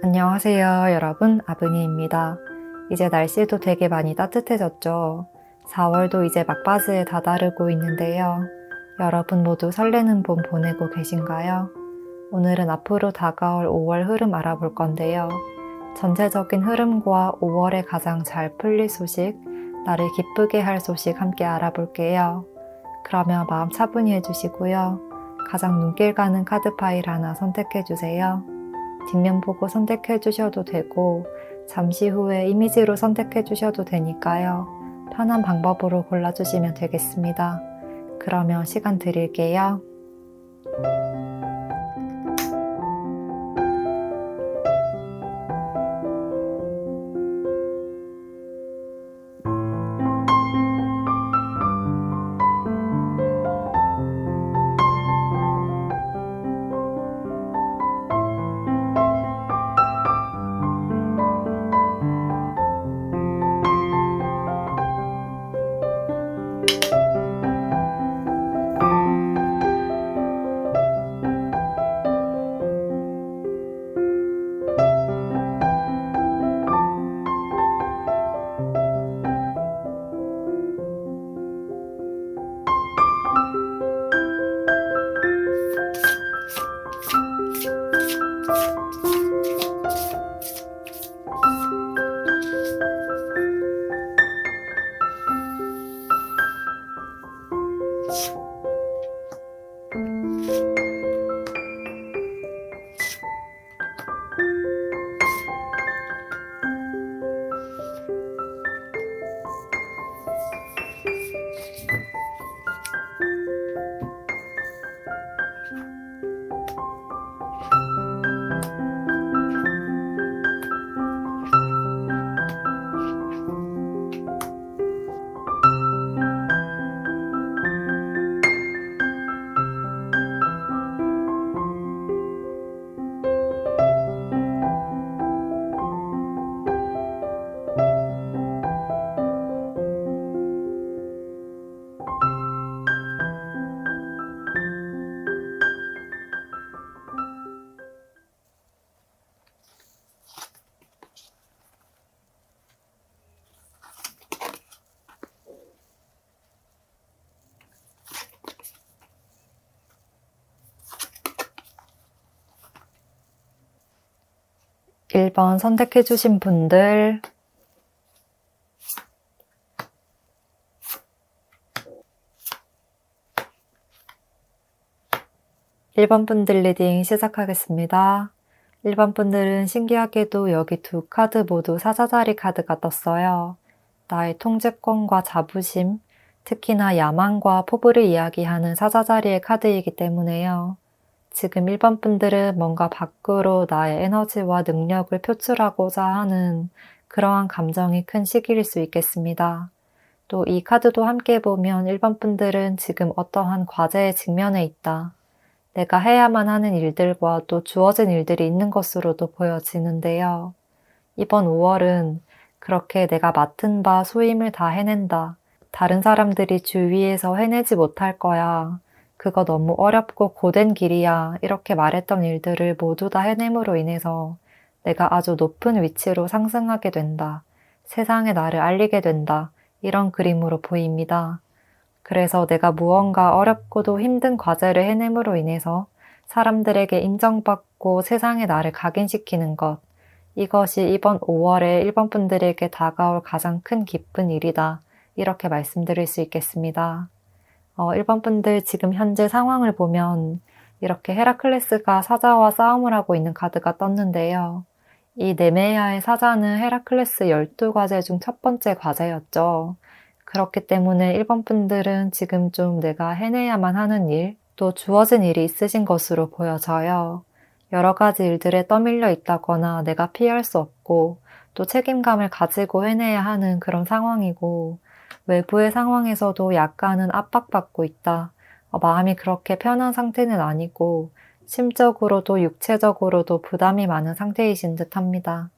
안녕하세요, 여러분. 아브니입니다. 이제 날씨도 되게 많이 따뜻해졌죠. 4월도 이제 막바지에 다다르고 있는데요. 여러분 모두 설레는 봄 보내고 계신가요? 오늘은 앞으로 다가올 5월 흐름 알아볼 건데요. 전체적인 흐름과 5월에 가장 잘 풀릴 소식, 나를 기쁘게 할 소식 함께 알아볼게요. 그러면 마음 차분히 해주시고요. 가장 눈길 가는 카드 파일 하나 선택해주세요. 뒷면 보고 선택해 주셔도 되고 잠시 후에 이미지로 선택해 주셔도 되니까요. 편한 방법으로 골라주시면 되겠습니다. 그러면 시간 드릴게요. 1번 선택해 주신 분들, 1번 분들 리딩 시작하겠습니다. 1번 분들은 신기하게도 여기 두 카드 모두 사자자리 카드가 떴어요. 나의 통제권과 자부심, 특히나 야망과 포부를 이야기하는 사자자리의 카드이기 때문에요. 지금 1번 분들은 뭔가 밖으로 나의 에너지와 능력을 표출하고자 하는 그러한 감정이 큰 시기일 수 있겠습니다. 또 이 카드도 함께 보면 1번 분들은 지금 어떠한 과제에 직면해 있다. 내가 해야만 하는 일들과 또 주어진 일들이 있는 것으로도 보여지는데요. 이번 5월은 그렇게 내가 맡은 바 소임을 다 해낸다. 다른 사람들이 주위에서 해내지 못할 거야. 그거 너무 어렵고 고된 길이야. 이렇게 말했던 일들을 모두 다 해냄으로 인해서 내가 아주 높은 위치로 상승하게 된다. 세상에 나를 알리게 된다. 이런 그림으로 보입니다. 그래서 내가 무언가 어렵고도 힘든 과제를 해냄으로 인해서 사람들에게 인정받고 세상에 나를 각인시키는 것. 이것이 이번 5월에 1번 분들에게 다가올 가장 큰 기쁜 일이다. 이렇게 말씀드릴 수 있겠습니다. 1번 분들 지금 현재 상황을 보면 이렇게 헤라클레스가 사자와 싸움을 하고 있는 카드가 떴는데요. 이 네메야의 사자는 헤라클레스 12과제 중 첫 번째 과제였죠. 그렇기 때문에 1번 분들은 지금 좀 내가 해내야만 하는 일, 또 주어진 일이 있으신 것으로 보여져요. 여러 가지 일들에 떠밀려 있다거나 내가 피할 수 없고 또 책임감을 가지고 해내야 하는 그런 상황이고 외부의 상황에서도 약간은 압박받고 있다. 마음이 그렇게 편한 상태는 아니고 심적으로도 육체적으로도 부담이 많은 상태이신 듯 합니다.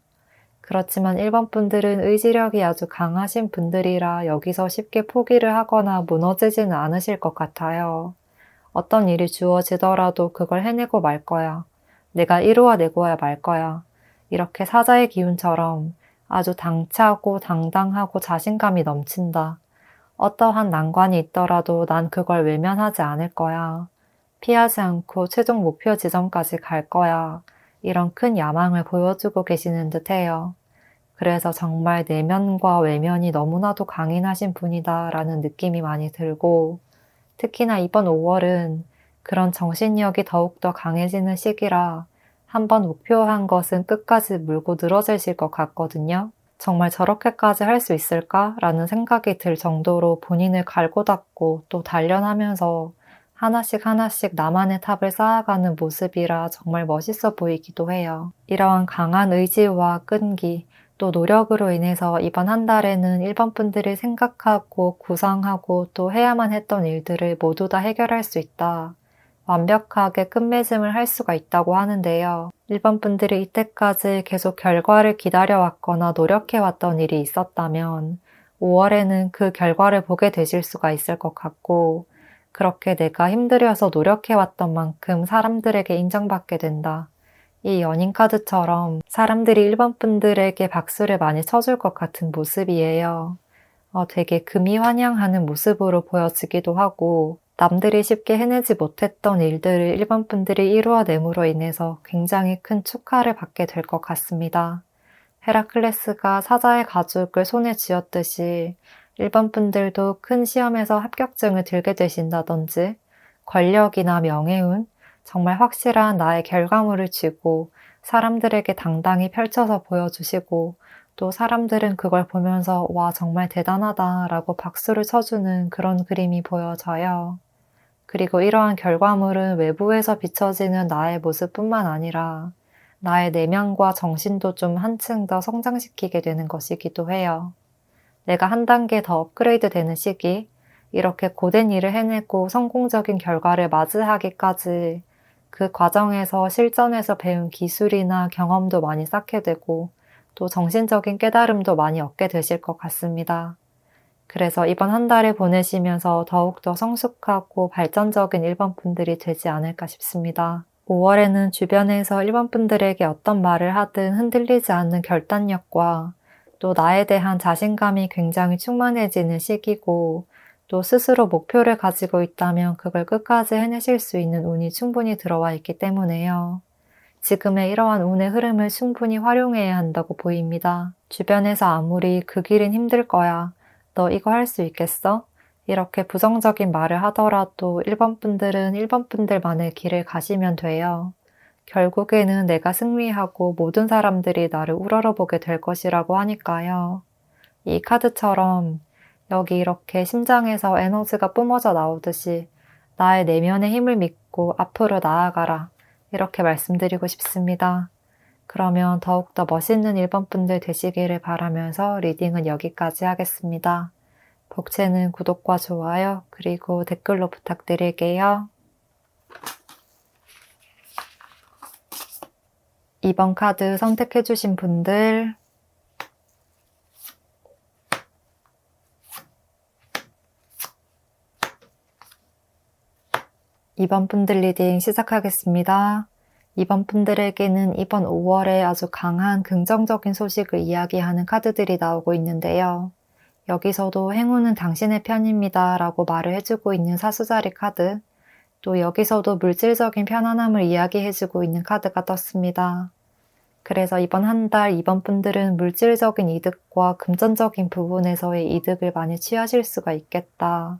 그렇지만 1번 분들은 의지력이 아주 강하신 분들이라 여기서 쉽게 포기를 하거나 무너지지는 않으실 것 같아요. 어떤 일이 주어지더라도 그걸 해내고 말 거야. 내가 이루어내고야 말 거야. 이렇게 사자의 기운처럼 아주 당차고 당당하고 자신감이 넘친다. 어떠한 난관이 있더라도 난 그걸 외면하지 않을 거야. 피하지 않고 최종 목표 지점까지 갈 거야. 이런 큰 야망을 보여주고 계시는 듯해요. 그래서 정말 내면과 외면이 너무나도 강인하신 분이다라는 느낌이 많이 들고, 특히나 이번 5월은 그런 정신력이 더욱더 강해지는 시기라 한번 목표한 것은 끝까지 물고 늘어지실 것 같거든요. 정말 저렇게까지 할 수 있을까라는 생각이 들 정도로 본인을 갈고 닦고 또 단련하면서 하나씩 하나씩 나만의 탑을 쌓아가는 모습이라 정말 멋있어 보이기도 해요. 이러한 강한 의지와 끈기, 또 노력으로 인해서 이번 한 달에는 일본 분들이 생각하고 구상하고 또 해야만 했던 일들을 모두 다 해결할 수 있다. 완벽하게 끝맺음을 할 수가 있다고 하는데요. 일본 분들이 이때까지 계속 결과를 기다려왔거나 노력해왔던 일이 있었다면 5월에는 그 결과를 보게 되실 수가 있을 것 같고, 그렇게 내가 힘들여서 노력해왔던 만큼 사람들에게 인정받게 된다. 이 연인 카드처럼 사람들이 일본 분들에게 박수를 많이 쳐줄 것 같은 모습이에요. 되게 금이 환영하는 모습으로 보여지기도 하고, 남들이 쉽게 해내지 못했던 일들을 일본 분들이 이루어냄으로 인해서 굉장히 큰 축하를 받게 될 것 같습니다. 헤라클레스가 사자의 가죽을 손에 쥐었듯이 일본 분들도 큰 시험에서 합격증을 들게 되신다든지, 권력이나 명예운, 정말 확실한 나의 결과물을 쥐고 사람들에게 당당히 펼쳐서 보여주시고, 또 사람들은 그걸 보면서 와 정말 대단하다 라고 박수를 쳐주는 그런 그림이 보여져요. 그리고 이러한 결과물은 외부에서 비춰지는 나의 모습뿐만 아니라 나의 내면과 정신도 좀 한층 더 성장시키게 되는 것이기도 해요. 내가 한 단계 더 업그레이드 되는 시기, 이렇게 고된 일을 해내고 성공적인 결과를 맞이하기까지 그 과정에서 실전에서 배운 기술이나 경험도 많이 쌓게 되고 또 정신적인 깨달음도 많이 얻게 되실 것 같습니다. 그래서 이번 한 달을 보내시면서 더욱더 성숙하고 발전적인 일본 분들이 되지 않을까 싶습니다. 5월에는 주변에서 일본 분들에게 어떤 말을 하든 흔들리지 않는 결단력과 또 나에 대한 자신감이 굉장히 충만해지는 시기고, 또 스스로 목표를 가지고 있다면 그걸 끝까지 해내실 수 있는 운이 충분히 들어와 있기 때문에요. 지금의 이러한 운의 흐름을 충분히 활용해야 한다고 보입니다. 주변에서 아무리 그 길은 힘들 거야, 너 이거 할 수 있겠어? 이렇게 부정적인 말을 하더라도 일본 분들은 일본 분들만의 길을 가시면 돼요. 결국에는 내가 승리하고 모든 사람들이 나를 우러러보게 될 것이라고 하니까요. 이 카드처럼 여기 이렇게 심장에서 에너지가 뿜어져 나오듯이 나의 내면의 힘을 믿고 앞으로 나아가라. 이렇게 말씀드리고 싶습니다. 그러면 더욱더 멋있는 일본 분들 되시기를 바라면서 리딩은 여기까지 하겠습니다. 복채는 구독과 좋아요, 그리고 댓글로 부탁드릴게요. 이번 카드 선택해주신 분들, 이번 분들 리딩 시작하겠습니다. 이번 분들에게는 이번 5월에 아주 강한 긍정적인 소식을 이야기하는 카드들이 나오고 있는데요. 여기서도 행운은 당신의 편입니다 라고 말을 해주고 있는 사수자리 카드, 또 여기서도 물질적인 편안함을 이야기해주고 있는 카드가 떴습니다. 그래서 이번 한 달 이번 분들은 물질적인 이득과 금전적인 부분에서의 이득을 많이 취하실 수가 있겠다.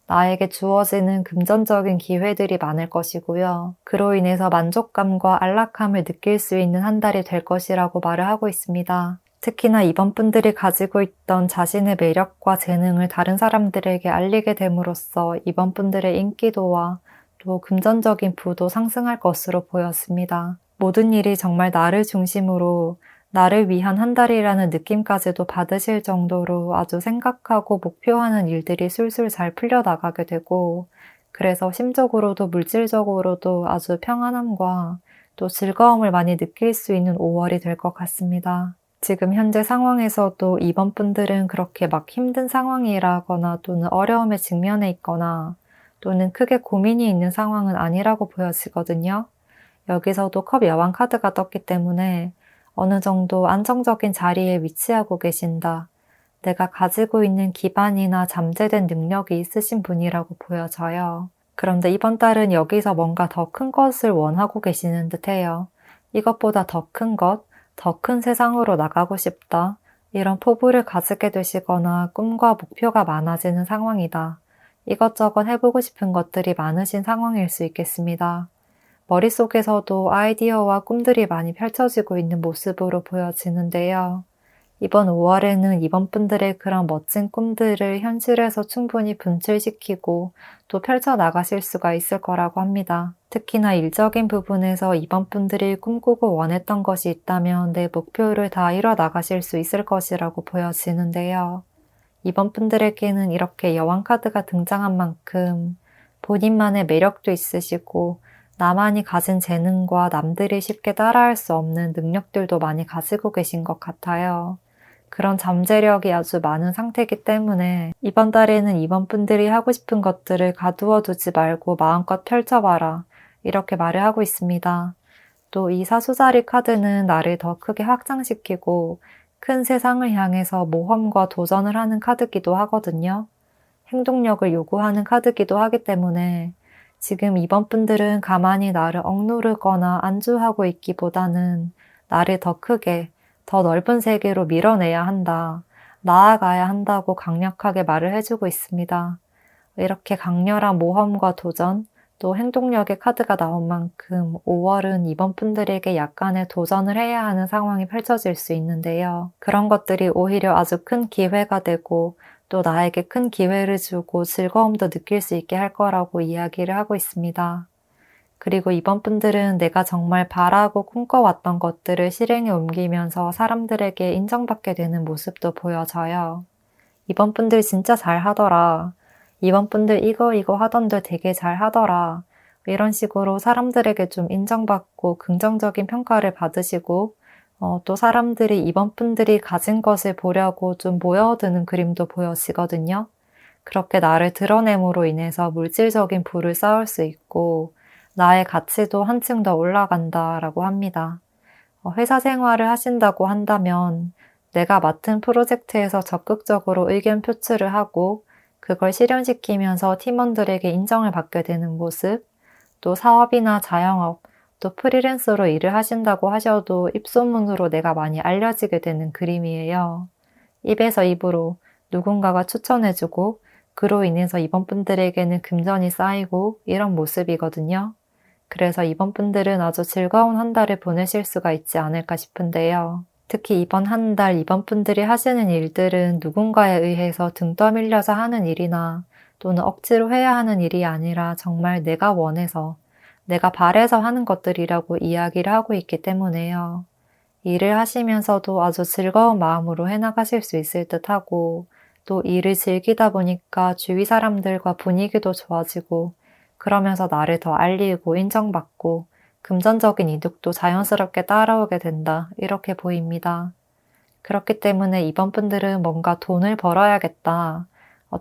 나에게 주어지는 금전적인 기회들이 많을 것이고요. 그로 인해서 만족감과 안락함을 느낄 수 있는 한 달이 될 것이라고 말을 하고 있습니다. 특히나 이번 분들이 가지고 있던 자신의 매력과 재능을 다른 사람들에게 알리게 됨으로써 이번 분들의 인기도와 또 금전적인 부도 상승할 것으로 보였습니다. 모든 일이 정말 나를 중심으로 나를 위한 한 달이라는 느낌까지도 받으실 정도로 아주 생각하고 목표하는 일들이 술술 잘 풀려나가게 되고, 그래서 심적으로도 물질적으로도 아주 평안함과 또 즐거움을 많이 느낄 수 있는 5월이 될 것 같습니다. 지금 현재 상황에서도 이번 분들은 그렇게 막 힘든 상황이라거나 또는 어려움에 직면해 있거나 또는 크게 고민이 있는 상황은 아니라고 보여지거든요. 여기서도 컵 여왕 카드가 떴기 때문에 어느 정도 안정적인 자리에 위치하고 계신다. 내가 가지고 있는 기반이나 잠재된 능력이 있으신 분이라고 보여져요. 그런데 이번 달은 여기서 뭔가 더 큰 것을 원하고 계시는 듯해요. 이것보다 더 큰 것, 더 큰 세상으로 나가고 싶다. 이런 포부를 가지게 되시거나 꿈과 목표가 많아지는 상황이다. 이것저것 해보고 싶은 것들이 많으신 상황일 수 있겠습니다. 머릿속에서도 아이디어와 꿈들이 많이 펼쳐지고 있는 모습으로 보여지는데요. 이번 5월에는 이번 분들의 그런 멋진 꿈들을 현실에서 충분히 분출시키고 또 펼쳐나가실 수가 있을 거라고 합니다. 특히나 일적인 부분에서 이번 분들이 꿈꾸고 원했던 것이 있다면 내 목표를 다 이뤄나가실 수 있을 것이라고 보여지는데요. 이번 분들에게는 이렇게 여왕 카드가 등장한 만큼 본인만의 매력도 있으시고 나만이 가진 재능과 남들이 쉽게 따라할 수 없는 능력들도 많이 가지고 계신 것 같아요. 그런 잠재력이 아주 많은 상태이기 때문에 이번 달에는 이번 분들이 하고 싶은 것들을 가두어 두지 말고 마음껏 펼쳐봐라. 이렇게 말을 하고 있습니다. 또 이 사수자리 카드는 나를 더 크게 확장시키고 큰 세상을 향해서 모험과 도전을 하는 카드기도 하거든요. 행동력을 요구하는 카드기도 하기 때문에 지금 이번 분들은 가만히 나를 억누르거나 안주하고 있기보다는 나를 더 크게, 더 넓은 세계로 밀어내야 한다, 나아가야 한다고 강력하게 말을 해주고 있습니다. 이렇게 강렬한 모험과 도전, 또 행동력의 카드가 나온 만큼 5월은 이번 분들에게 약간의 도전을 해야 하는 상황이 펼쳐질 수 있는데요. 그런 것들이 오히려 아주 큰 기회가 되고 또 나에게 큰 기회를 주고 즐거움도 느낄 수 있게 할 거라고 이야기를 하고 있습니다. 그리고 이번 분들은 내가 정말 바라고 꿈꿔왔던 것들을 실행에 옮기면서 사람들에게 인정받게 되는 모습도 보여져요. 이번 분들 진짜 잘하더라. 이번 분들 이거 하던데 되게 잘하더라. 이런 식으로 사람들에게 좀 인정받고 긍정적인 평가를 받으시고 또 사람들이 이번 분들이 가진 것을 보려고 좀 모여드는 그림도 보여지거든요. 그렇게 나를 드러냄으로 인해서 물질적인 부를 쌓을 수 있고 나의 가치도 한층 더 올라간다라고 합니다. 회사 생활을 하신다고 한다면 내가 맡은 프로젝트에서 적극적으로 의견 표출을 하고 그걸 실현시키면서 팀원들에게 인정을 받게 되는 모습, 또 사업이나 자영업, 또 프리랜서로 일을 하신다고 하셔도 입소문으로 내가 많이 알려지게 되는 그림이에요. 입에서 입으로 누군가가 추천해주고 그로 인해서 이번 분들에게는 금전이 쌓이고 이런 모습이거든요. 그래서 이번 분들은 아주 즐거운 한 달을 보내실 수가 있지 않을까 싶은데요. 특히 이번 한 달 이번 분들이 하시는 일들은 누군가에 의해서 등 떠밀려서 하는 일이나 또는 억지로 해야 하는 일이 아니라 정말 내가 원해서, 내가 바래서 하는 것들이라고 이야기를 하고 있기 때문에요. 일을 하시면서도 아주 즐거운 마음으로 해나가실 수 있을 듯하고 또 일을 즐기다 보니까 주위 사람들과 분위기도 좋아지고 그러면서 나를 더 알리고 인정받고 금전적인 이득도 자연스럽게 따라오게 된다. 이렇게 보입니다. 그렇기 때문에 이번 분들은 뭔가 돈을 벌어야겠다.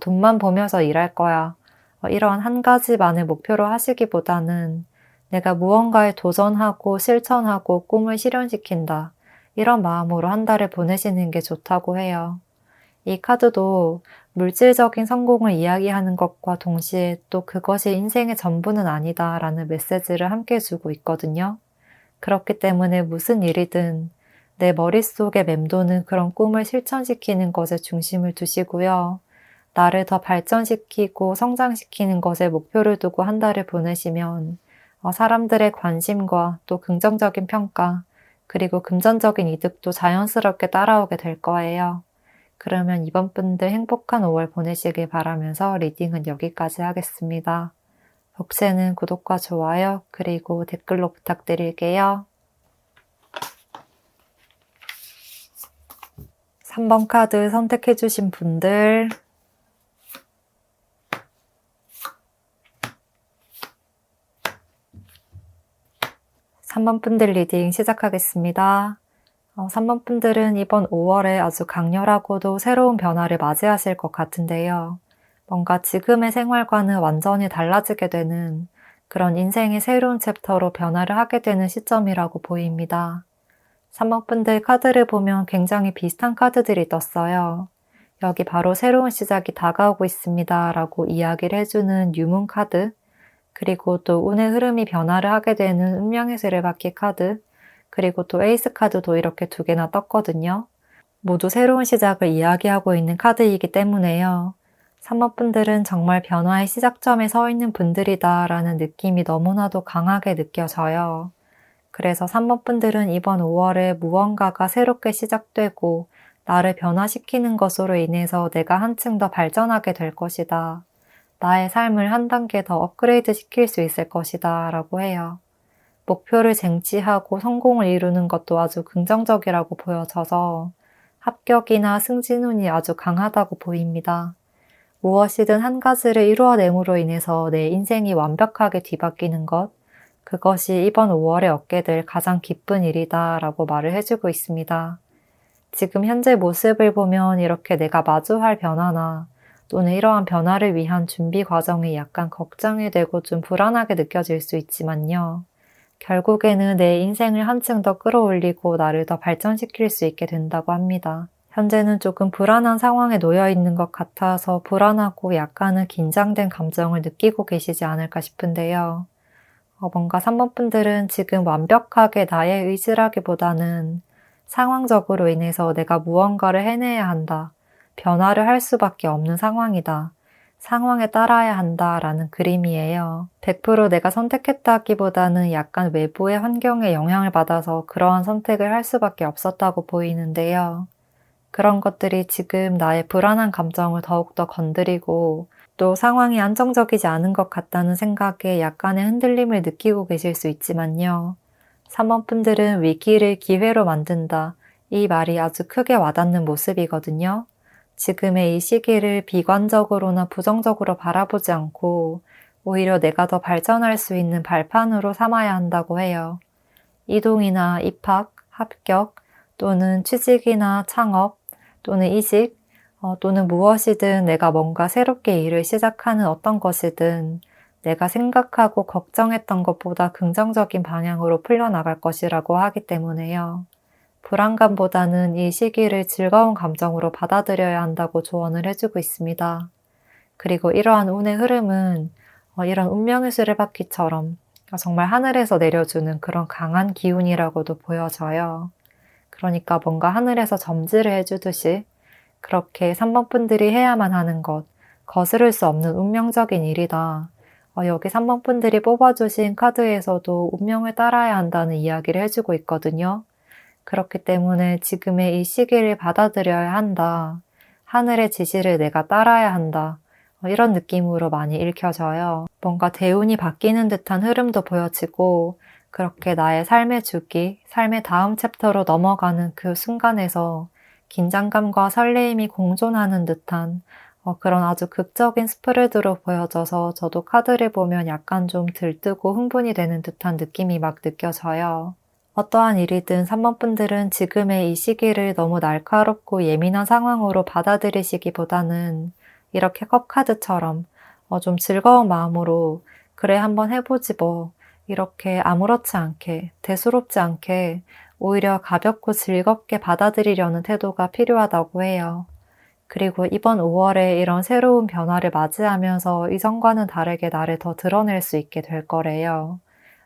돈만 보면서 일할 거야. 이런 한 가지만을 목표로 하시기보다는 내가 무언가에 도전하고 실천하고 꿈을 실현시킨다. 이런 마음으로 한 달을 보내시는 게 좋다고 해요. 이 카드도 물질적인 성공을 이야기하는 것과 동시에 또 그것이 인생의 전부는 아니다라는 메시지를 함께 주고 있거든요. 그렇기 때문에 무슨 일이든 내 머릿속에 맴도는 그런 꿈을 실천시키는 것에 중심을 두시고요. 나를 더 발전시키고 성장시키는 것에 목표를 두고 한 달을 보내시면 사람들의 관심과 또 긍정적인 평가 그리고 금전적인 이득도 자연스럽게 따라오게 될 거예요. 그러면 이번 분들 행복한 5월 보내시길 바라면서 리딩은 여기까지 하겠습니다. 복세는 구독과 좋아요 그리고 댓글로 부탁드릴게요. 3번 카드 선택해주신 분들 3번 분들 리딩 시작하겠습니다. 3번 분들은 이번 5월에 아주 강렬하고도 새로운 변화를 맞이하실 것 같은데요. 뭔가 지금의 생활과는 완전히 달라지게 되는 그런 인생의 새로운 챕터로 변화를 하게 되는 시점이라고 보입니다. 3번분들 카드를 보면 굉장히 비슷한 카드들이 떴어요. 여기 바로 새로운 시작이 다가오고 있습니다 라고 이야기를 해주는 유문 카드, 그리고 또 운의 흐름이 변화를 하게 되는 운명의 수레바퀴 카드, 그리고 또 에이스 카드도 이렇게 2개나 떴거든요. 모두 새로운 시작을 이야기하고 있는 카드이기 때문에요. 3번분들은 정말 변화의 시작점에 서 있는 분들이다 라는 느낌이 너무나도 강하게 느껴져요. 그래서 3번분들은 이번 5월에 무언가가 새롭게 시작되고 나를 변화시키는 것으로 인해서 내가 한층 더 발전하게 될 것이다. 나의 삶을 한 단계 더 업그레이드 시킬 수 있을 것이다 라고 해요. 목표를 쟁취하고 성공을 이루는 것도 아주 긍정적이라고 보여져서 합격이나 승진운이 아주 강하다고 보입니다. 무엇이든 한 가지를 이루어냄으로 인해서 내 인생이 완벽하게 뒤바뀌는 것, 그것이 이번 5월에 얻게 될 가장 기쁜 일이다 라고 말을 해주고 있습니다. 지금 현재 모습을 보면 이렇게 내가 마주할 변화나 또는 이러한 변화를 위한 준비 과정이 약간 걱정이 되고 좀 불안하게 느껴질 수 있지만요. 결국에는 내 인생을 한층 더 끌어올리고 나를 더 발전시킬 수 있게 된다고 합니다. 현재는 조금 불안한 상황에 놓여 있는 것 같아서 불안하고 약간은 긴장된 감정을 느끼고 계시지 않을까 싶은데요. 뭔가 3번분들은 지금 완벽하게 나의 의지라기보다는 상황적으로 인해서 내가 무언가를 해내야 한다. 변화를 할 수밖에 없는 상황이다. 상황에 따라야 한다라는 그림이에요. 100% 내가 선택했다기보다는 약간 외부의 환경에 영향을 받아서 그러한 선택을 할 수밖에 없었다고 보이는데요. 그런 것들이 지금 나의 불안한 감정을 더욱더 건드리고 또 상황이 안정적이지 않은 것 같다는 생각에 약간의 흔들림을 느끼고 계실 수 있지만요. 3번분들은 위기를 기회로 만든다. 이 말이 아주 크게 와닿는 모습이거든요. 지금의 이 시기를 비관적으로나 부정적으로 바라보지 않고 오히려 내가 더 발전할 수 있는 발판으로 삼아야 한다고 해요. 이동이나 입학, 합격, 또는 취직이나 창업, 또는 이직, 또는 무엇이든 내가 뭔가 새롭게 일을 시작하는 어떤 것이든 내가 생각하고 걱정했던 것보다 긍정적인 방향으로 풀려나갈 것이라고 하기 때문에요. 불안감보다는 이 시기를 즐거운 감정으로 받아들여야 한다고 조언을 해주고 있습니다. 그리고 이러한 운의 흐름은 이런 운명의 수레바퀴처럼 정말 하늘에서 내려주는 그런 강한 기운이라고도 보여져요. 그러니까 뭔가 하늘에서 점지를 해주듯이 그렇게 3번분들이 해야만 하는 것, 거스를 수 없는 운명적인 일이다. 여기 3번분들이 뽑아주신 카드에서도 운명을 따라야 한다는 이야기를 해주고 있거든요. 그렇기 때문에 지금의 이 시기를 받아들여야 한다. 하늘의 지시를 내가 따라야 한다. 이런 느낌으로 많이 읽혀져요. 뭔가 대운이 바뀌는 듯한 흐름도 보여지고 그렇게 나의 삶의 주기, 삶의 다음 챕터로 넘어가는 그 순간에서 긴장감과 설레임이 공존하는 듯한 그런 아주 극적인 스프레드로 보여져서 저도 카드를 보면 약간 좀 들뜨고 흥분이 되는 듯한 느낌이 막 느껴져요. 어떠한 일이든 3번분들은 지금의 이 시기를 너무 날카롭고 예민한 상황으로 받아들이시기보다는 이렇게 컵카드처럼 좀 즐거운 마음으로 그래 한번 해보지 뭐 이렇게 아무렇지 않게 대수롭지 않게 오히려 가볍고 즐겁게 받아들이려는 태도가 필요하다고 해요. 그리고 이번 5월에 이런 새로운 변화를 맞이하면서 이전과는 다르게 나를 더 드러낼 수 있게 될 거래요.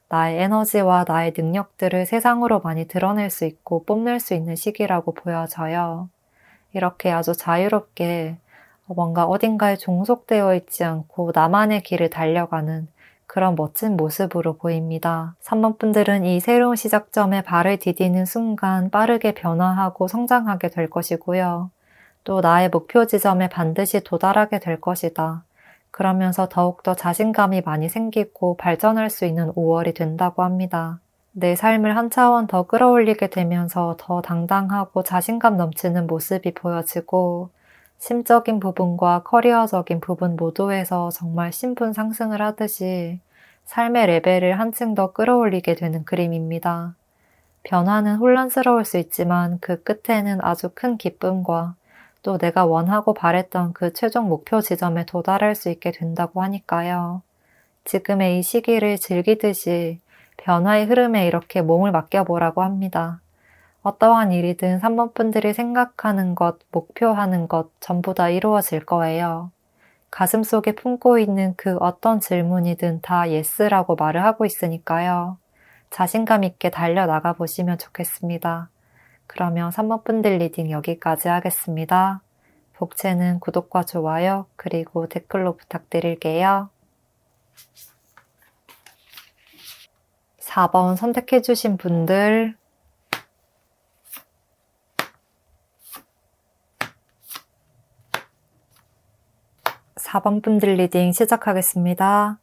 나의 에너지와 나의 능력들을 세상으로 많이 드러낼 수 있고 뽐낼 수 있는 시기라고 보여져요. 이렇게 아주 자유롭게 뭔가 어딘가에 종속되어 있지 않고 나만의 길을 달려가는 그런 멋진 모습으로 보입니다. 3번분들은 이 새로운 시작점에 발을 디디는 순간 빠르게 변화하고 성장하게 될 것이고요. 또 나의 목표 지점에 반드시 도달하게 될 것이다. 그러면서 더욱더 자신감이 많이 생기고 발전할 수 있는 5월이 된다고 합니다. 내 삶을 한 차원 더 끌어올리게 되면서 더 당당하고 자신감 넘치는 모습이 보여지고 심적인 부분과 커리어적인 부분 모두에서 정말 신분 상승을 하듯이 삶의 레벨을 한층 더 끌어올리게 되는 그림입니다. 변화는 혼란스러울 수 있지만 그 끝에는 아주 큰 기쁨과 또 내가 원하고 바랬던 그 최종 목표 지점에 도달할 수 있게 된다고 하니까요. 지금의 이 시기를 즐기듯이 변화의 흐름에 이렇게 몸을 맡겨보라고 합니다. 어떠한 일이든 3번 분들이 생각하는 것, 목표하는 것 전부 다 이루어질 거예요. 가슴속에 품고 있는 그 어떤 질문이든 다 예스라고 말을 하고 있으니까요. 자신감 있게 달려나가 보시면 좋겠습니다. 그러면 3번 분들 리딩 여기까지 하겠습니다. 복채는 구독과 좋아요, 그리고 댓글로 부탁드릴게요. 4번 선택해주신 분들, 4번 분들 리딩 시작하겠습니다.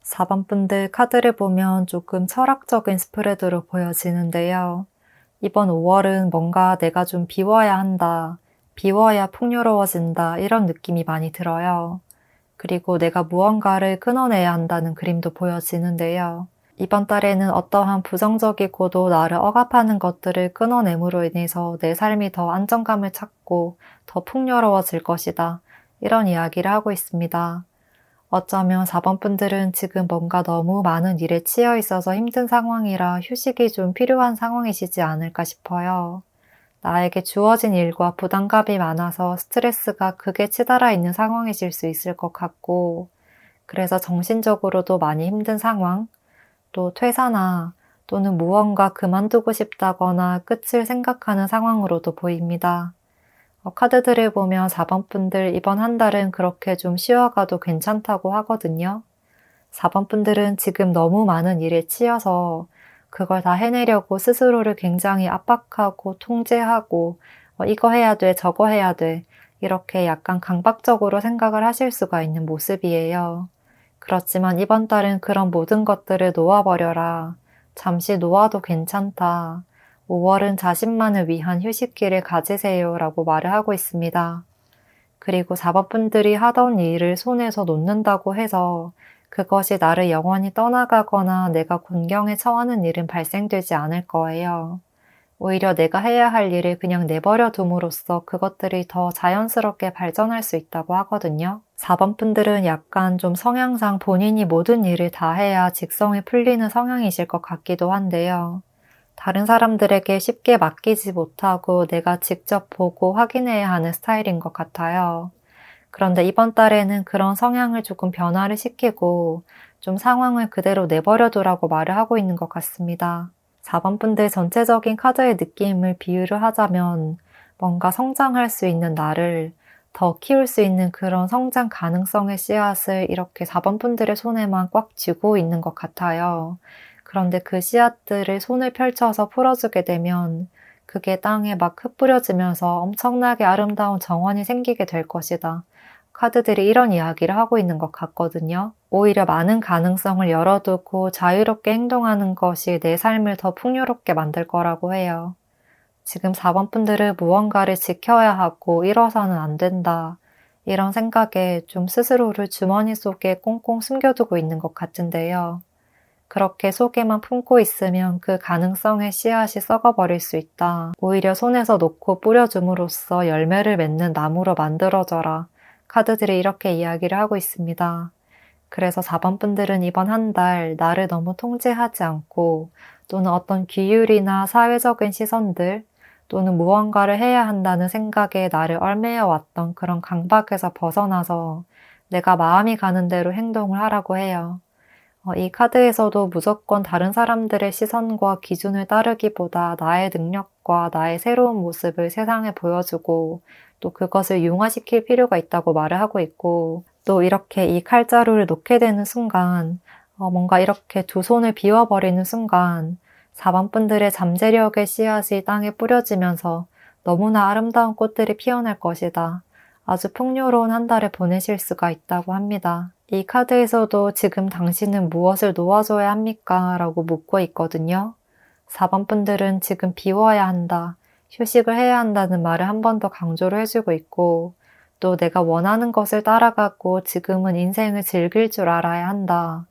4번 분들 카드를 보면 조금 철학적인 스프레드로 보여지는데요. 이번 5월은 뭔가 내가 좀 비워야 한다, 비워야 풍요로워진다 이런 느낌이 많이 들어요. 그리고 내가 무언가를 끊어내야 한다는 그림도 보여지는데요. 이번 달에는 어떠한 부정적이고도 나를 억압하는 것들을 끊어냄으로 인해서 내 삶이 더 안정감을 찾고 더 풍요로워질 것이다. 이런 이야기를 하고 있습니다. 어쩌면 4번 분들은 지금 뭔가 너무 많은 일에 치여 있어서 힘든 상황이라 휴식이 좀 필요한 상황이시지 않을까 싶어요. 나에게 주어진 일과 부담감이 많아서 스트레스가 극에 치달아 있는 상황이실 수 있을 것 같고, 그래서 정신적으로도 많이 힘든 상황, 또 퇴사나 또는 무언가 그만두고 싶다거나 끝을 생각하는 상황으로도 보입니다. 카드들을 보면 4번 분들 이번 한 달은 그렇게 좀 쉬어가도 괜찮다고 하거든요. 4번 분들은 지금 너무 많은 일에 치여서 그걸 다 해내려고 스스로를 굉장히 압박하고 통제하고 이거 해야 돼, 저거 해야 돼 이렇게 약간 강박적으로 생각을 하실 수가 있는 모습이에요. 그렇지만 이번 달은 그런 모든 것들을 놓아버려라. 잠시 놓아도 괜찮다. 5월은 자신만을 위한 휴식기를 가지세요 라고 말을 하고 있습니다. 그리고 4번 분들이 하던 일을 손에서 놓는다고 해서 그것이 나를 영원히 떠나가거나 내가 곤경에 처하는 일은 발생되지 않을 거예요. 오히려 내가 해야 할 일을 그냥 내버려 둠으로써 그것들이 더 자연스럽게 발전할 수 있다고 하거든요. 4번 분들은 약간 좀 성향상 본인이 모든 일을 다 해야 직성이 풀리는 성향이실 것 같기도 한데요. 다른 사람들에게 쉽게 맡기지 못하고 내가 직접 보고 확인해야 하는 스타일인 것 같아요. 그런데 이번 달에는 그런 성향을 조금 변화를 시키고 좀 상황을 그대로 내버려두라고 말을 하고 있는 것 같습니다. 4번 분들 전체적인 카드의 느낌을 비유를 하자면 뭔가 성장할 수 있는 나를 더 키울 수 있는 그런 성장 가능성의 씨앗을 이렇게 4번 분들의 손에만 꽉 쥐고 있는 것 같아요. 그런데 그 씨앗들을 손을 펼쳐서 풀어주게 되면 그게 땅에 막 흩뿌려지면서 엄청나게 아름다운 정원이 생기게 될 것이다. 카드들이 이런 이야기를 하고 있는 것 같거든요. 오히려 많은 가능성을 열어두고 자유롭게 행동하는 것이 내 삶을 더 풍요롭게 만들 거라고 해요. 지금 4번 분들은 무언가를 지켜야 하고 이뤄서는 안 된다. 이런 생각에 좀 스스로를 주머니 속에 꽁꽁 숨겨두고 있는 것 같은데요. 그렇게 속에만 품고 있으면 그 가능성의 씨앗이 썩어버릴 수 있다. 오히려 손에서 놓고 뿌려줌으로써 열매를 맺는 나무로 만들어져라. 카드들이 이렇게 이야기를 하고 있습니다. 그래서 4번 분들은 이번 한 달 나를 너무 통제하지 않고 또는 어떤 규율이나 사회적인 시선들 또는 무언가를 해야 한다는 생각에 나를 얽매여 왔던 그런 강박에서 벗어나서 내가 마음이 가는 대로 행동을 하라고 해요. 이 카드에서도 무조건 다른 사람들의 시선과 기준을 따르기보다 나의 능력과 나의 새로운 모습을 세상에 보여주고 또 그것을 융화시킬 필요가 있다고 말을 하고 있고 또 이렇게 이 칼자루를 놓게 되는 순간 뭔가 이렇게 두 손을 비워버리는 순간 4번 분들의 잠재력의 씨앗이 땅에 뿌려지면서 너무나 아름다운 꽃들이 피어날 것이다. 아주 풍요로운 한 달을 보내실 수가 있다고 합니다. 이 카드에서도 지금 당신은 무엇을 놓아줘야 합니까? 라고 묻고 있거든요. 4번 분들은 지금 비워야 한다, 휴식을 해야 한다는 말을 한 번 더 강조를 해주고 있고 또 내가 원하는 것을 따라가고 지금은 인생을 즐길 줄 알아야 한다.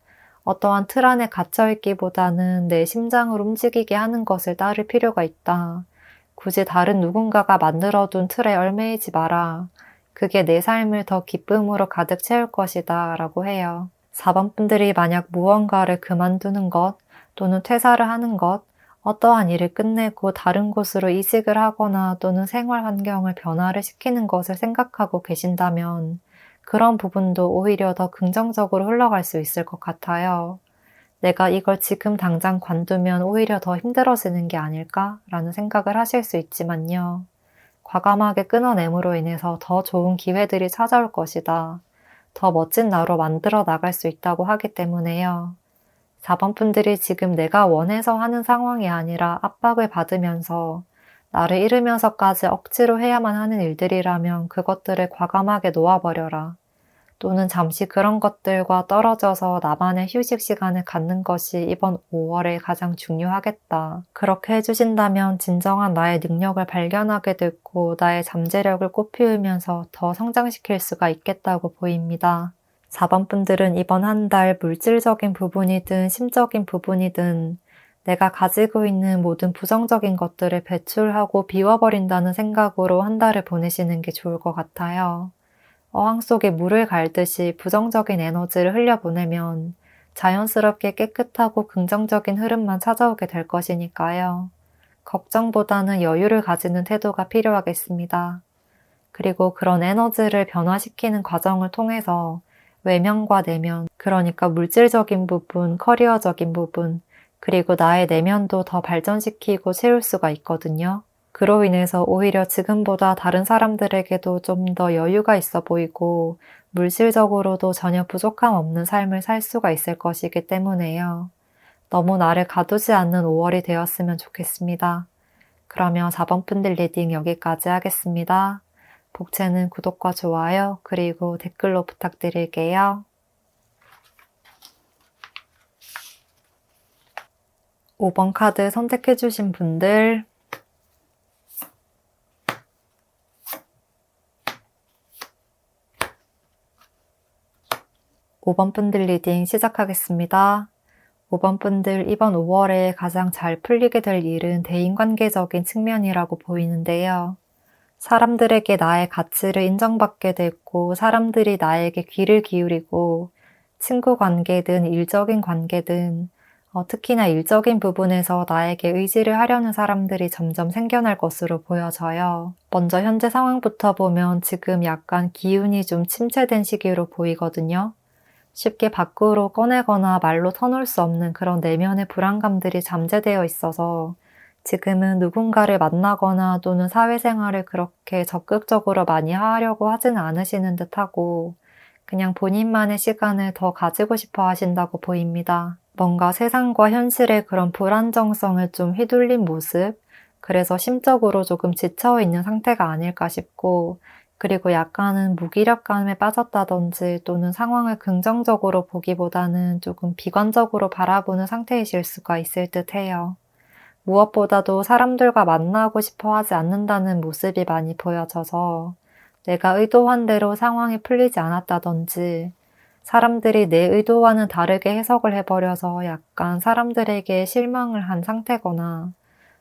어떠한 틀 안에 갇혀있기보다는 내 심장을 움직이게 하는 것을 따를 필요가 있다. 굳이 다른 누군가가 만들어둔 틀에 얽매이지 마라. 그게 내 삶을 더 기쁨으로 가득 채울 것이다 라고 해요. 4번 분들이 만약 무언가를 그만두는 것 또는 퇴사를 하는 것 어떠한 일을 끝내고 다른 곳으로 이직을 하거나 또는 생활 환경을 변화를 시키는 것을 생각하고 계신다면 그런 부분도 오히려 더 긍정적으로 흘러갈 수 있을 것 같아요. 내가 이걸 지금 당장 관두면 오히려 더 힘들어지는 게 아닐까라는 생각을 하실 수 있지만요. 과감하게 끊어냄으로 인해서 더 좋은 기회들이 찾아올 것이다. 더 멋진 나로 만들어 나갈 수 있다고 하기 때문에요. 4번 분들이 지금 내가 원해서 하는 상황이 아니라 압박을 받으면서 나를 잃으면서까지 억지로 해야만 하는 일들이라면 그것들을 과감하게 놓아버려라. 또는 잠시 그런 것들과 떨어져서 나만의 휴식 시간을 갖는 것이 이번 5월에 가장 중요하겠다. 그렇게 해주신다면 진정한 나의 능력을 발견하게 되고 나의 잠재력을 꽃피우면서 더 성장시킬 수가 있겠다고 보입니다. 4번 분들은 이번 한 달 물질적인 부분이든 심적인 부분이든 내가 가지고 있는 모든 부정적인 것들을 배출하고 비워버린다는 생각으로 한 달을 보내시는 게 좋을 것 같아요. 어항 속에 물을 갈듯이 부정적인 에너지를 흘려보내면 자연스럽게 깨끗하고 긍정적인 흐름만 찾아오게 될 것이니까요. 걱정보다는 여유를 가지는 태도가 필요하겠습니다. 그리고 그런 에너지를 변화시키는 과정을 통해서 외면과 내면, 그러니까 물질적인 부분, 커리어적인 부분, 그리고 나의 내면도 더 발전시키고 채울 수가 있거든요. 그로 인해서 오히려 지금보다 다른 사람들에게도 좀 더 여유가 있어 보이고 물질적으로도 전혀 부족함 없는 삶을 살 수가 있을 것이기 때문에요. 너무 나를 가두지 않는 5월이 되었으면 좋겠습니다. 그러면 4번 분들 리딩 여기까지 하겠습니다. 복채는 구독과 좋아요, 그리고 댓글로 부탁드릴게요. 5번 카드 선택해주신 분들, 5번 분들 리딩 시작하겠습니다. 5번 분들 이번 5월에 가장 잘 풀리게 될 일은 대인관계적인 측면이라고 보이는데요. 사람들에게 나의 가치를 인정받게 됐고 사람들이 나에게 귀를 기울이고 친구 관계든 일적인 관계든 특히나 일적인 부분에서 나에게 의지를 하려는 사람들이 점점 생겨날 것으로 보여져요. 먼저 현재 상황부터 보면 지금 약간 기운이 좀 침체된 시기로 보이거든요. 쉽게 밖으로 꺼내거나 말로 터놓을 수 없는 그런 내면의 불안감들이 잠재되어 있어서 지금은 누군가를 만나거나 또는 사회생활을 그렇게 적극적으로 많이 하려고 하지는 않으시는 듯하고 그냥 본인만의 시간을 더 가지고 싶어 하신다고 보입니다. 뭔가 세상과 현실의 그런 불안정성을 좀 휘둘린 모습, 그래서 심적으로 조금 지쳐있는 상태가 아닐까 싶고 그리고 약간은 무기력감에 빠졌다든지 또는 상황을 긍정적으로 보기보다는 조금 비관적으로 바라보는 상태이실 수가 있을 듯해요. 무엇보다도 사람들과 만나고 싶어 하지 않는다는 모습이 많이 보여져서 내가 의도한 대로 상황이 풀리지 않았다든지 사람들이 내 의도와는 다르게 해석을 해버려서 약간 사람들에게 실망을 한 상태거나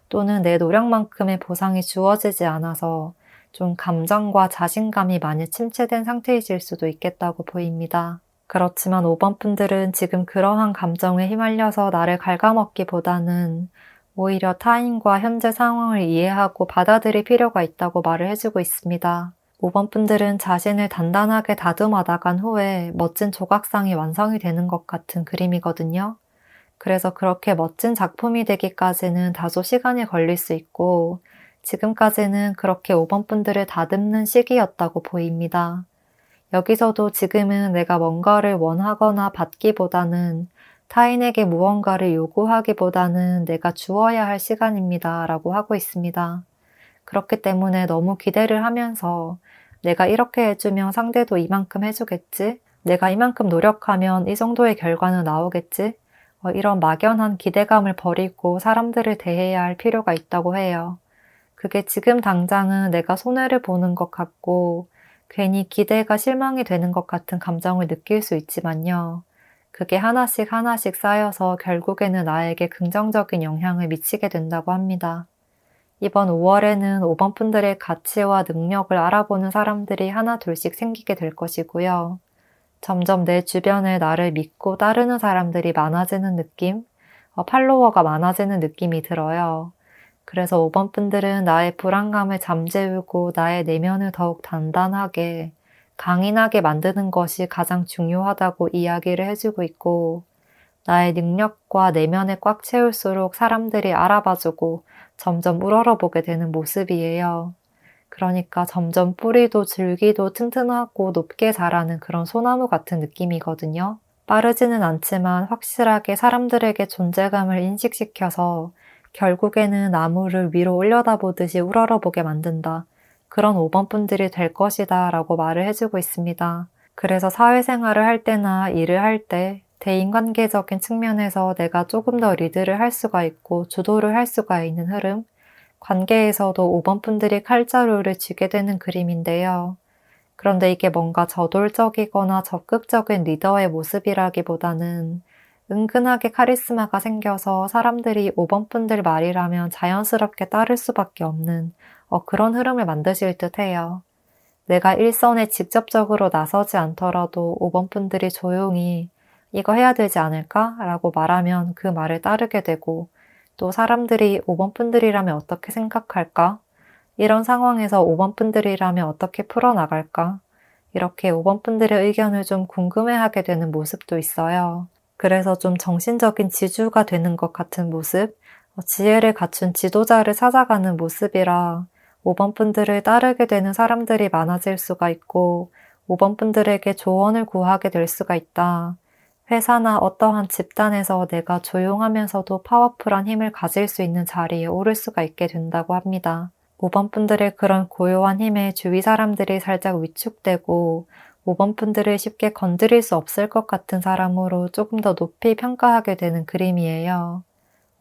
또는 내 노력만큼의 보상이 주어지지 않아서 좀 감정과 자신감이 많이 침체된 상태이실 수도 있겠다고 보입니다. 그렇지만 5번 분들은 지금 그러한 감정에 휘말려서 나를 갉아먹기보다는 오히려 타인과 현재 상황을 이해하고 받아들일 필요가 있다고 말을 해주고 있습니다. 5번 분들은 자신을 단단하게 다듬어 나간 후에 멋진 조각상이 완성이 되는 것 같은 그림이거든요. 그래서 그렇게 멋진 작품이 되기까지는 다소 시간이 걸릴 수 있고 지금까지는 그렇게 5번 분들을 다듬는 시기였다고 보입니다. 여기서도 지금은 내가 뭔가를 원하거나 받기보다는 타인에게 무언가를 요구하기보다는 내가 주어야 할 시간입니다. 라고 하고 있습니다. 그렇기 때문에 너무 기대를 하면서 내가 이렇게 해주면 상대도 이만큼 해주겠지? 내가 이만큼 노력하면 이 정도의 결과는 나오겠지? 이런 막연한 기대감을 버리고 사람들을 대해야 할 필요가 있다고 해요. 그게 지금 당장은 내가 손해를 보는 것 같고 괜히 기대가 실망이 되는 것 같은 감정을 느낄 수 있지만요. 그게 하나씩 하나씩 쌓여서 결국에는 나에게 긍정적인 영향을 미치게 된다고 합니다. 이번 5월에는 5번 분들의 가치와 능력을 알아보는 사람들이 하나 둘씩 생기게 될 것이고요. 점점 내 주변에 나를 믿고 따르는 사람들이 많아지는 느낌? 팔로워가 많아지는 느낌이 들어요. 그래서 5번 분들은 나의 불안감을 잠재우고 나의 내면을 더욱 단단하게, 강인하게 만드는 것이 가장 중요하다고 이야기를 해주고 있고, 나의 능력과 내면을 꽉 채울수록 사람들이 알아봐주고 점점 우러러보게 되는 모습이에요. 그러니까 점점 뿌리도 줄기도 튼튼하고 높게 자라는 그런 소나무 같은 느낌이거든요. 빠르지는 않지만 확실하게 사람들에게 존재감을 인식시켜서 결국에는 나무를 위로 올려다보듯이 우러러보게 만든다. 그런 5번 분들이 될 것이다 라고 말을 해주고 있습니다. 그래서 사회생활을 할 때나 일을 할 때 대인관계적인 측면에서 내가 조금 더 리드를 할 수가 있고 주도를 할 수가 있는 흐름, 관계에서도 5번 분들이 칼자루를 쥐게 되는 그림인데요. 그런데 이게 뭔가 저돌적이거나 적극적인 리더의 모습이라기보다는 은근하게 카리스마가 생겨서 사람들이 5번 분들 말이라면 자연스럽게 따를 수밖에 없는 그런 흐름을 만드실 듯 해요. 내가 일선에 직접적으로 나서지 않더라도 5번 분들이 조용히 이거 해야 되지 않을까? 라고 말하면 그 말을 따르게 되고, 또 사람들이 5번 분들이라면 어떻게 생각할까? 이런 상황에서 5번 분들이라면 어떻게 풀어나갈까? 이렇게 5번 분들의 의견을 좀 궁금해하게 되는 모습도 있어요. 그래서 좀 정신적인 지주가 되는 것 같은 모습, 지혜를 갖춘 지도자를 찾아가는 모습이라 5번 분들을 따르게 되는 사람들이 많아질 수가 있고 5번 분들에게 조언을 구하게 될 수가 있다. 회사나 어떠한 집단에서 내가 조용하면서도 파워풀한 힘을 가질 수 있는 자리에 오를 수가 있게 된다고 합니다. 5번 분들의 그런 고요한 힘에 주위 사람들이 살짝 위축되고 5번 분들을 쉽게 건드릴 수 없을 것 같은 사람으로 조금 더 높이 평가하게 되는 그림이에요.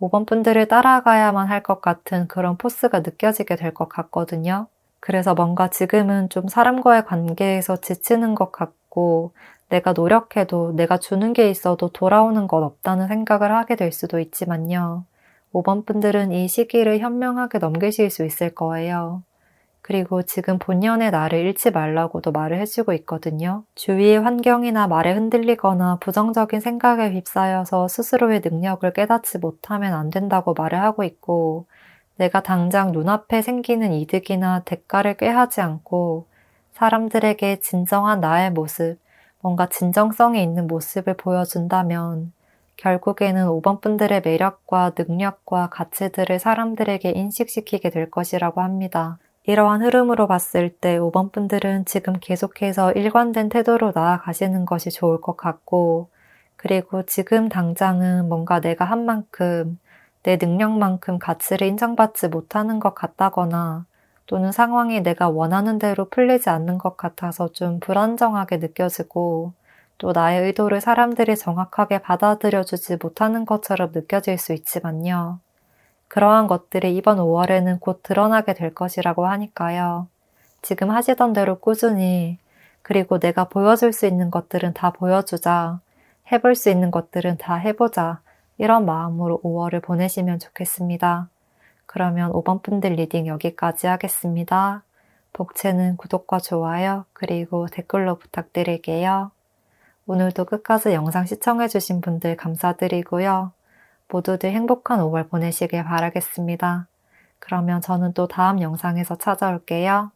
5번 분들을 따라가야만 할 것 같은 그런 포스가 느껴지게 될 것 같거든요. 그래서 뭔가 지금은 좀 사람과의 관계에서 지치는 것 같고 내가 노력해도 내가 주는 게 있어도 돌아오는 건 없다는 생각을 하게 될 수도 있지만요. 5번 분들은 이 시기를 현명하게 넘기실 수 있을 거예요. 그리고 지금 본연의 나를 잃지 말라고도 말을 해주고 있거든요. 주위의 환경이나 말에 흔들리거나 부정적인 생각에 휩싸여서 스스로의 능력을 깨닫지 못하면 안 된다고 말을 하고 있고, 내가 당장 눈앞에 생기는 이득이나 대가를 꾀하지 않고 사람들에게 진정한 나의 모습, 뭔가 진정성이 있는 모습을 보여준다면 결국에는 5번 분들의 매력과 능력과 가치들을 사람들에게 인식시키게 될 것이라고 합니다. 이러한 흐름으로 봤을 때 5번 분들은 지금 계속해서 일관된 태도로 나아가시는 것이 좋을 것 같고, 그리고 지금 당장은 뭔가 내가 한 만큼, 내 능력만큼 가치를 인정받지 못하는 것 같다거나, 또는 상황이 내가 원하는 대로 풀리지 않는 것 같아서 좀 불안정하게 느껴지고, 또 나의 의도를 사람들이 정확하게 받아들여주지 못하는 것처럼 느껴질 수 있지만요. 그러한 것들이 이번 5월에는 곧 드러나게 될 것이라고 하니까요. 지금 하시던 대로 꾸준히, 그리고 내가 보여줄 수 있는 것들은 다 보여주자, 해볼 수 있는 것들은 다 해보자, 이런 마음으로 5월을 보내시면 좋겠습니다. 그러면 5번 분들 리딩 여기까지 하겠습니다. 복채는 구독과 좋아요, 그리고 댓글로 부탁드릴게요. 오늘도 끝까지 영상 시청해주신 분들 감사드리고요. 모두들 행복한 5월 보내시길 바라겠습니다. 그러면 저는 또 다음 영상에서 찾아올게요.